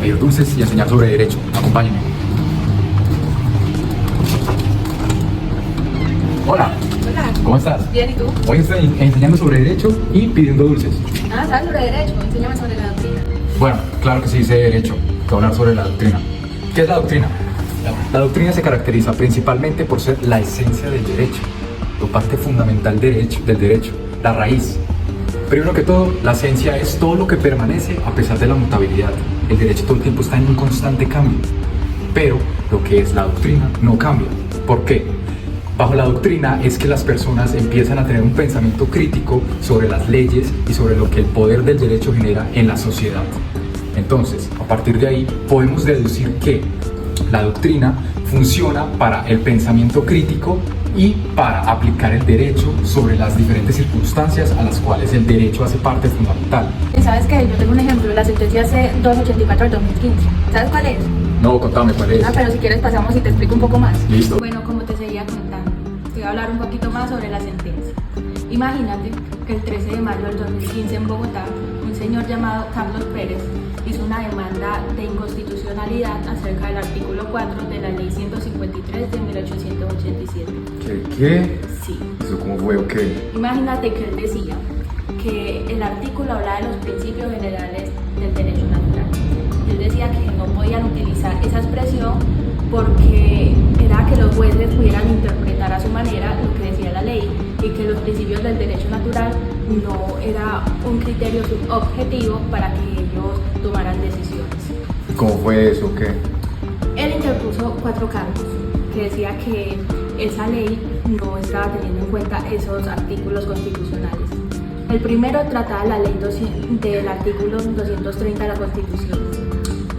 pedir dulces y enseñar sobre derecho. Acompáñenme. Hola, Hola. ¿cómo estás? Bien, ¿y tú? Hoy estoy enseñando sobre derecho y pidiendo dulces. Ah, ¿sabes sobre derecho? Enséñame sobre la doctrina. Bueno, claro que sí sé derecho. Te voy a hablar sobre la doctrina. ¿Qué es la doctrina? La doctrina se caracteriza principalmente por ser la esencia del derecho, la parte fundamental del derecho, la raíz. Primero que todo, la esencia es todo lo que permanece a pesar de la mutabilidad. El derecho todo el tiempo está en un constante cambio, pero lo que es la doctrina no cambia. ¿Por qué? Bajo la doctrina es que las personas empiezan a tener un pensamiento crítico sobre las leyes y sobre lo que el poder del derecho genera en la sociedad. Entonces, a partir de ahí, podemos deducir que la doctrina funciona para el pensamiento crítico y para aplicar el derecho sobre las diferentes circunstancias a las cuales el derecho hace parte fundamental. Y sabes que yo tengo un ejemplo, la sentencia C284 del 2015. ¿Sabes cuál es? No, contame cuál es. Ah, pero si quieres pasamos y te explico un poco más. Listo. Bueno, como te seguía contando, te voy a hablar un poquito más sobre la sentencia. Imagínate que el 13 de mayo del 2015 en Bogotá, un señor llamado Carlos Pérez hizo una demanda de inconstitucionalidad acerca del artículo 4 de la ley 153 de 1887. ¿Qué? Sí. ¿Eso cómo fue o qué? Imagínate que él decía que el artículo habla de los principios generales del derecho natural. Él decía que no podían utilizar esa expresión porque era que los jueces pudieran interpretar a su manera lo que decía la ley y que los principios del derecho natural no era un criterio subjetivo para que ellos tomaran decisiones. ¿Cómo fue eso o qué? Él interpuso 4 cargos que decía que esa ley no estaba teniendo en cuenta esos artículos constitucionales. El primero trataba la ley del artículo 230 de la Constitución.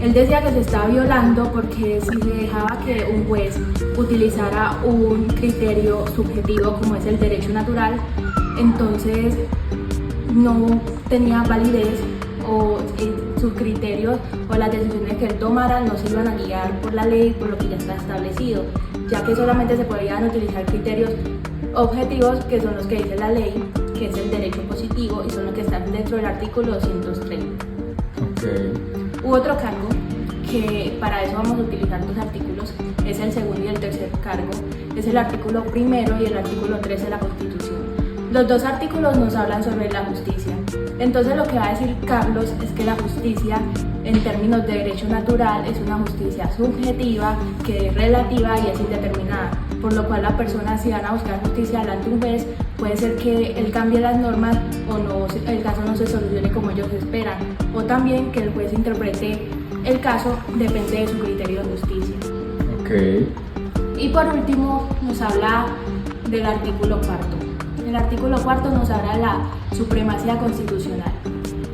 Él decía que se estaba violando porque si se dejaba que un juez utilizara un criterio subjetivo como es el derecho natural, entonces no tenía validez o sus criterios o las decisiones que él tomara no se iban a guiar por la ley, por lo que ya está establecido, ya que solamente se podían utilizar criterios objetivos que son los que dice la ley, que es el derecho positivo y son los que están dentro del artículo 230. Okay. Hubo otro cargo que para eso vamos a utilizar 2 artículos, es el segundo y el tercer cargo, es el artículo primero y el artículo 13 de la Constitución. Los 2 artículos nos hablan sobre la justicia. Entonces lo que va a decir Carlos es que la justicia en términos de derecho natural es una justicia subjetiva que es relativa y es indeterminada, por lo cual la persona si van a buscar justicia delante de un juez puede ser que él cambie las normas o no, el caso no se solucione como ellos esperan, o también que el juez interprete el caso depende de su criterio de justicia. Okay. Y por último nos habla del artículo 4. El artículo 4 nos habla de la supremacía constitucional.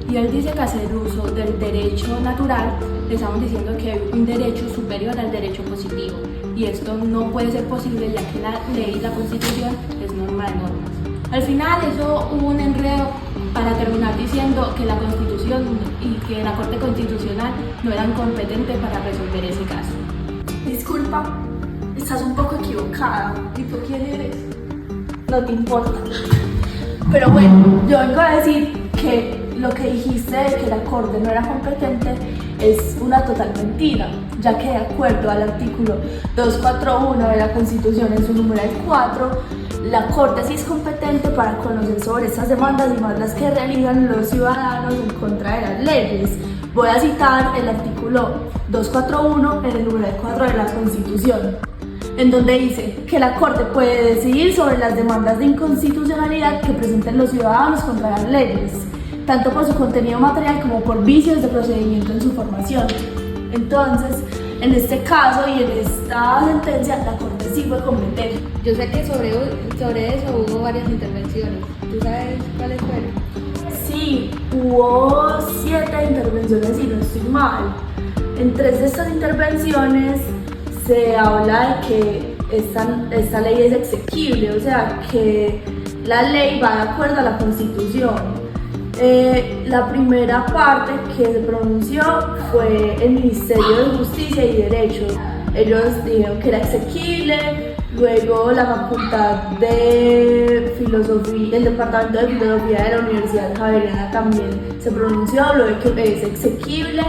Y él dice que hacer uso del derecho natural, le estamos diciendo que hay un derecho superior al derecho positivo. Y esto no puede ser posible ya que la ley, la Constitución, es norma de normas. Al final eso hubo un enredo para terminar diciendo que la Constitución y que la Corte Constitucional no eran competentes para resolver ese caso. Disculpa, estás un poco equivocada. ¿Y tú quién eres? No te importa. Pero bueno, yo vengo a decir que lo que dijiste de que la Corte no era competente es una total mentira, ya que de acuerdo al artículo 241 de la Constitución en su numeral 4, la Corte sí es competente para conocer sobre estas demandas y más las que realizan los ciudadanos en contra de las leyes. Voy a citar el artículo 241 en el numeral 4 de la Constitución, en donde dice que la Corte puede decidir sobre las demandas de inconstitucionalidad que presenten los ciudadanos contra las leyes, tanto por su contenido material como por vicios de procedimiento en su formación. Entonces, en este caso y en esta sentencia, la Corte sí fue competente. Yo sé que sobre eso hubo varias intervenciones. ¿Tú sabes cuáles fueron? Sí, hubo 7 intervenciones y no estoy mal. En 3 de estas intervenciones se habla de que esta ley es exequible, o sea, que la ley va de acuerdo a la Constitución. La primera parte que se pronunció fue el Ministerio de Justicia y Derecho. Ellos dijeron que era exequible. Luego la Facultad de Filosofía, el Departamento de Filosofía de la Universidad Javeriana también se pronunció, lo de que es exequible.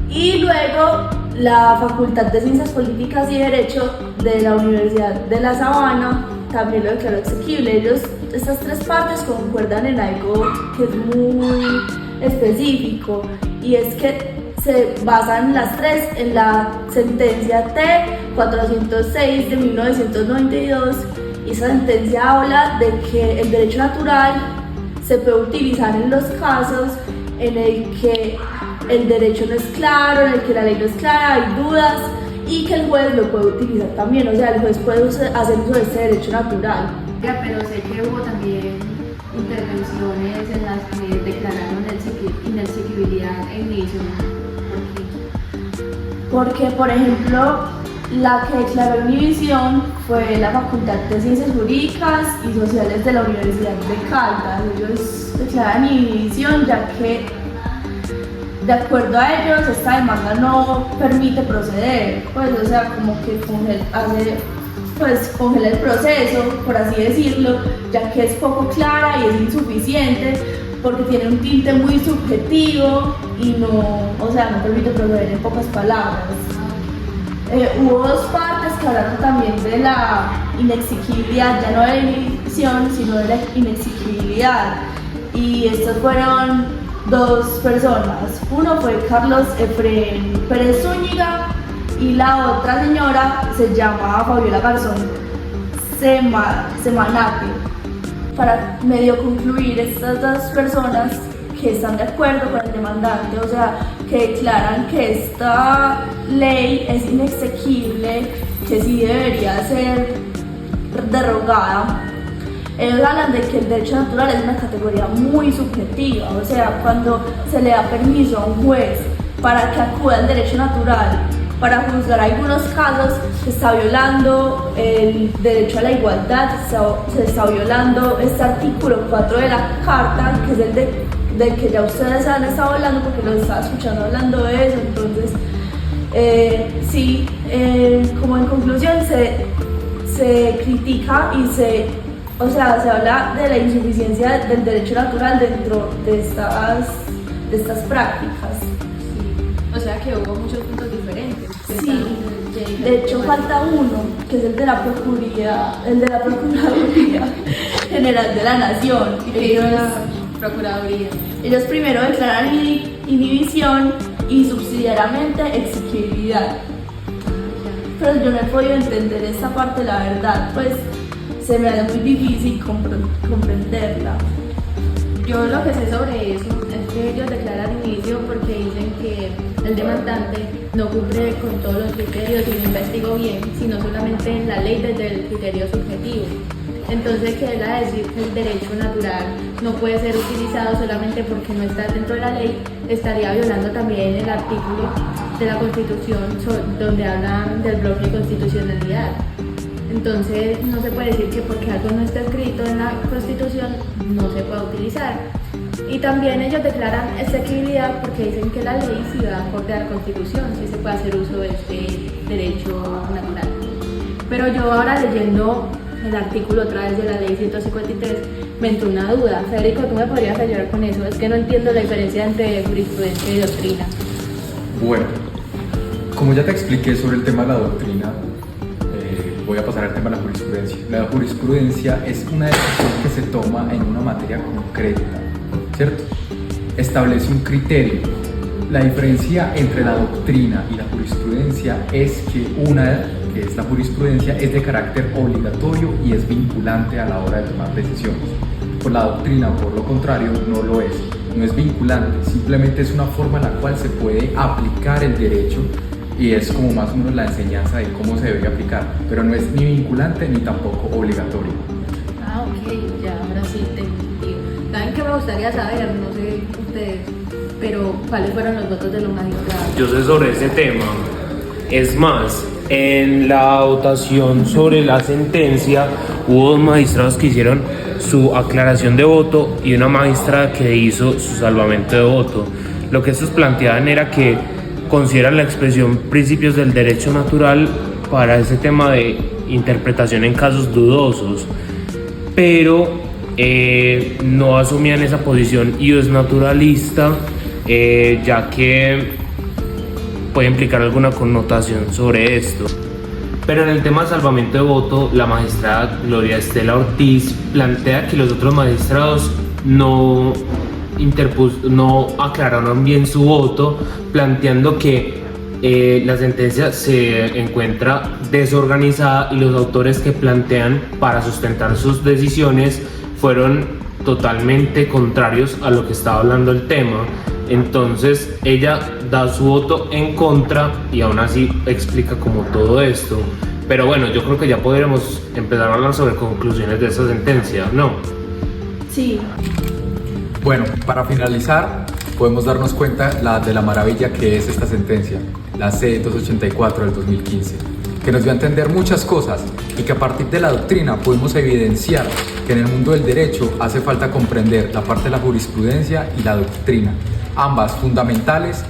Y luego la Facultad de Ciencias Políticas y Derecho de la Universidad de La Sabana también lo declaró exequible. Estas tres partes concuerdan en algo que es muy específico, y es que se basan las tres en la sentencia T-406 de 1992, y esa sentencia habla de que el derecho natural se puede utilizar en los casos en el que el derecho no es claro, en el que la ley no es clara, hay dudas, y que el juez lo puede utilizar también. O sea, el juez puede hacer uso de este derecho natural. Ya, pero sé que hubo también intervenciones en las que declararon inexequibilidad e inhibición. Porque, por ejemplo, la que declaró inhibición fue la Facultad de Ciencias Jurídicas y Sociales de la Universidad de Caldas. Ellos declaran inhibición ya que, de acuerdo a ellos, esta demanda no permite proceder, pues, o sea, como que congela el proceso, por así decirlo, ya que es poco clara y es insuficiente, porque tiene un tinte muy subjetivo y no permite proceder, en pocas palabras. Hubo dos partes que hablaron también de la inexequibilidad, ya no de la inhibición, sino de la inexequibilidad, y estas fueron dos personas. Uno fue Carlos Efrén Pérez Zúñiga y la otra señora se llama Fabiola Garzón Semanate. Para medio concluir, estas dos personas que están de acuerdo con el demandante, o sea, que declaran que esta ley es inexequible, que sí debería ser derogada. Ellos hablan de que el derecho natural es una categoría muy subjetiva, o sea, cuando se le da permiso a un juez para que acuda al derecho natural para juzgar algunos casos, se está violando el derecho a la igualdad, se está violando este artículo 4 de la Carta, que es el del que ya ustedes han estado hablando, porque los estaba escuchando hablando de eso. Entonces, como en conclusión, se critica y se habla de la insuficiencia del derecho natural dentro de estas prácticas. O sea que hubo muchos puntos diferentes. Sí, de hecho falta uno, que es el de la Procuraduría General de la Nación. Ellos primero declaran inhibición y subsidiariamente exequibilidad. Pero yo no he podido entender esta parte, la verdad, pues se me hace muy difícil comprenderla. Yo lo que sé sobre eso es que ellos declaran inhibición porque dicen que el demandante no cumple con todos los criterios y no investigó bien, sino solamente en la ley desde el criterio subjetivo. Entonces, que él a decir que el derecho natural no puede ser utilizado solamente porque no está dentro de la ley, estaría violando también el artículo de la Constitución donde hablan del bloque de constitucionalidad. Entonces, no se puede decir que porque algo no está escrito en la Constitución no se puede utilizar. Y también ellos declaran exequibilidad porque dicen que la ley sí va acorde a la Constitución, sí se puede hacer uso de este derecho natural. Pero yo ahora leyendo el artículo otra vez de la ley 153 me entró una duda. Federico, ¿tú me podrías ayudar con eso? Es que no entiendo la diferencia entre jurisprudencia y doctrina. Bueno, como ya te expliqué sobre el tema de la doctrina, voy a pasar al tema de la jurisprudencia. La jurisprudencia es una decisión que se toma en una materia concreta, ¿cierto? Establece un criterio. La diferencia entre la doctrina y la jurisprudencia es que una, que es la jurisprudencia, es de carácter obligatorio y es vinculante a la hora de tomar decisiones. Por la doctrina, por lo contrario, no lo es. No es vinculante, simplemente es una forma en la cual se puede aplicar el derecho y es como más o menos la enseñanza de cómo se debe aplicar, pero no es ni vinculante ni tampoco obligatorio. Ah, ok, ya, ahora sí te entiendo. ¿Saben qué me gustaría saber? No sé ustedes, pero ¿cuáles fueron los votos de los magistrados? Yo sé sobre ese tema. Es más, en la votación sobre la sentencia hubo dos magistrados que hicieron su aclaración de voto y una magistrada que hizo su salvamento de voto. Lo que estos planteaban era que consideran la expresión principios del derecho natural para ese tema de interpretación en casos dudosos, pero no asumían esa posición y es naturalista, ya que puede implicar alguna connotación sobre esto. Pero en el tema de salvamento de voto, la magistrada Gloria Estela Ortiz plantea que los otros magistrados no aclararon bien su voto, planteando que la sentencia se encuentra desorganizada y los autores que plantean para sustentar sus decisiones fueron totalmente contrarios a lo que estaba hablando el tema. Entonces ella da su voto en contra y aún así explica como todo esto. Pero bueno, yo creo que ya podríamos empezar a hablar sobre conclusiones de esa sentencia, ¿no? Sí. Bueno, para finalizar, podemos darnos cuenta de la maravilla que es esta sentencia, la C-284 del 2015, que nos dio a entender muchas cosas y que a partir de la doctrina podemos evidenciar que en el mundo del derecho hace falta comprender la parte de la jurisprudencia y la doctrina, ambas fundamentales